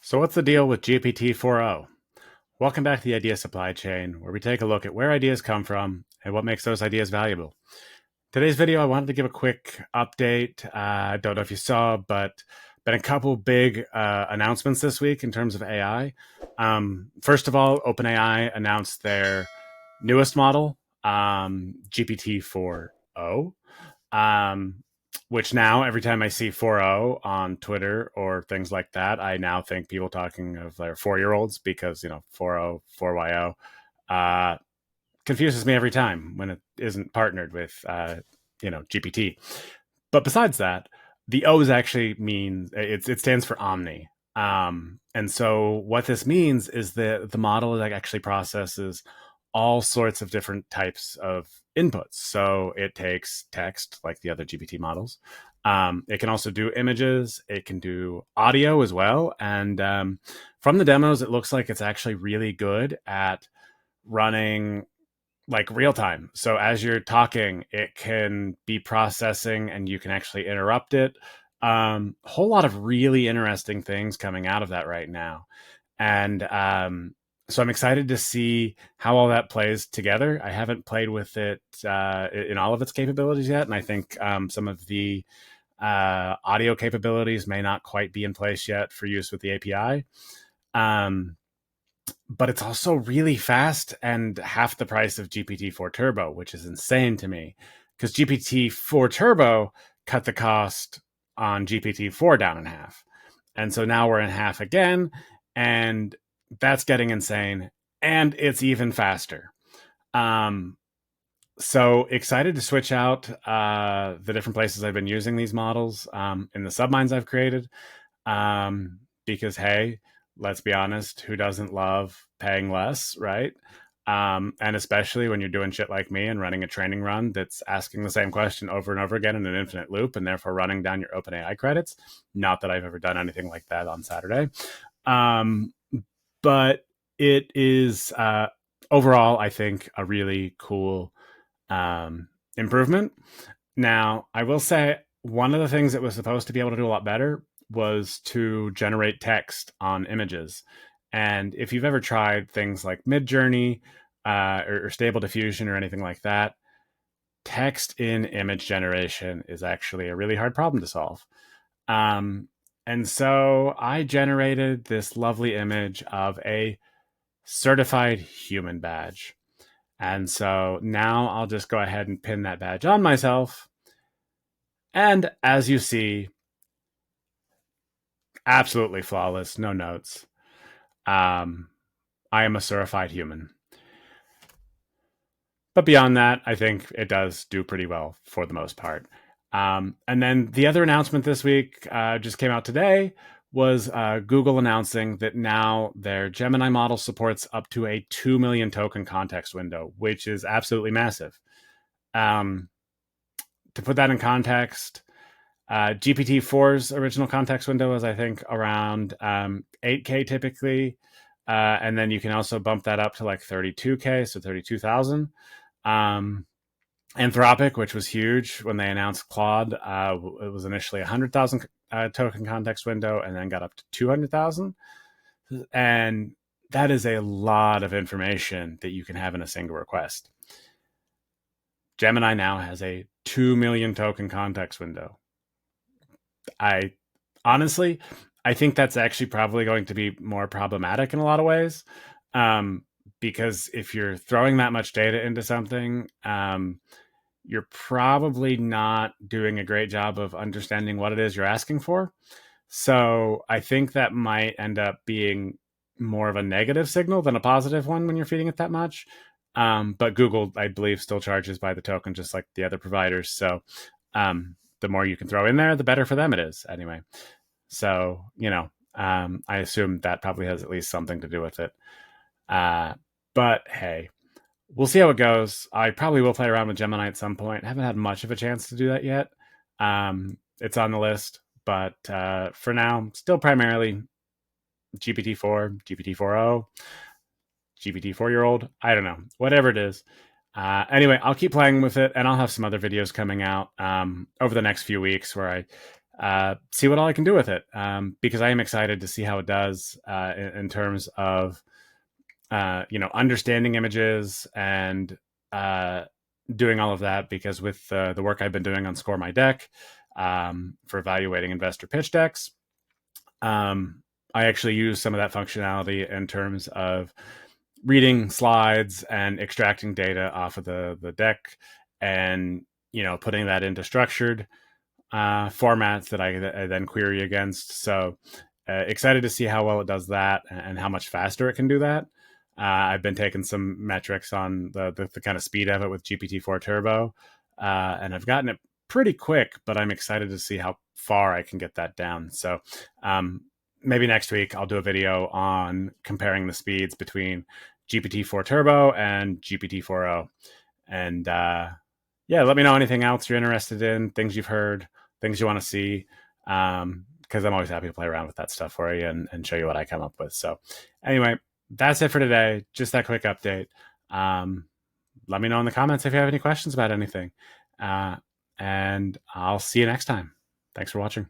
So, what's the deal with GPT-4o? Welcome back to the Idea Supply Chain, where we take a look at where ideas come from and what makes those ideas valuable. Today's video, I wanted to give a quick update. I don't know if you saw, but been a couple big announcements this week in terms of AI. First of all, OpenAI announced their newest model, GPT-4o. Um, which now every time I see 4o on Twitter or things like that, I now think people talking of their 4-year olds because, 4o, 4yo, confuses me every time when it isn't partnered with, GPT. But besides that, the O's actually mean it stands for Omni. And so what this means is that the model that actually processes all sorts of different types of inputs. So it takes text like the other GPT models. It can also do images. It can do audio as well. And from the demos, it looks like it's actually really good at running like real time. So as you're talking, it can be processing and you can actually interrupt it. A whole lot of really interesting things coming out of that right now. And so I'm excited to see how all that plays together. I haven't played with it in all of its capabilities yet. And I think some of the audio capabilities may not quite be in place yet for use with the API. But it's also really fast and half the price of GPT-4 Turbo, which is insane to me because GPT-4 Turbo cut the cost on GPT-4 down in half. And so now we're in half again, and that's getting insane, and it's even faster. So excited to switch out the different places I've been using these models in the submines I've created because, hey, let's be honest, who doesn't love paying less, right? And especially when you're doing shit like me and running a training run that's asking the same question over and over again in an infinite loop and therefore running down your OpenAI credits. Not that I've ever done anything like that on Saturday. But it is overall, I think, a really cool improvement. Now, I will say one of the things it was supposed to be able to do a lot better was to generate text on images. And if you've ever tried things like Midjourney or Stable Diffusion or anything like that, text in image generation is actually a really hard problem to solve. And so I generated this lovely image of a certified human badge. And so now I'll just go ahead and pin that badge on myself. And as you see, absolutely flawless, no notes. I am a certified human. But beyond that, I think it does do pretty well for the most part. And then the other announcement this week just came out today was Google announcing that now their Gemini model supports up to a 2 million token context window, which is absolutely massive. To put that in context, GPT-4's original context window is, I think, around 8K typically. And then you can also bump that up to like 32K, so 32,000. Anthropic, which was huge when they announced Claude, it was initially 100,000 token context window and then got up to 200,000. And that is a lot of information that you can have in a single request. Gemini now has a 2 million token context window. I honestly, I think that's actually probably going to be more problematic in a lot of ways. Because if you're throwing that much data into something, you're probably not doing a great job of understanding what it is you're asking for. So I think that might end up being more of a negative signal than a positive one when you're feeding it that much. But Google, I believe, still charges by the token, just like the other providers. So the more you can throw in there, the better for them it is anyway. So, I assume that probably has at least something to do with it. But hey, we'll see how it goes. I probably will play around with Gemini at some point. I haven't had much of a chance to do that yet. It's on the list, but for now, still primarily GPT-4, GPT-4o, GPT-4-year-old. I don't know, whatever it is. Anyway, I'll keep playing with it, and I'll have some other videos coming out over the next few weeks where see what all I can do with it, because I am excited to see how it does in terms of understanding images and doing all of that. Because with the work I've been doing on Score My Deck for evaluating investor pitch decks, I actually use some of that functionality in terms of reading slides and extracting data off of the deck, and putting that into structured formats that I then query against. So excited to see how well it does that and how much faster it can do that. I've been taking some metrics on the kind of speed of it with GPT-4 Turbo, and I've gotten it pretty quick, but I'm excited to see how far I can get that down. So maybe next week I'll do a video on comparing the speeds between GPT-4 Turbo and GPT-4o. And yeah, let me know anything else you're interested in, things you've heard, things you want to see, because I'm always happy to play around with that stuff for you and show you what I come up with. So anyway, that's it for today. Just that quick update. Let me know in the comments if you have any questions about anything. And I'll see you next time. Thanks for watching.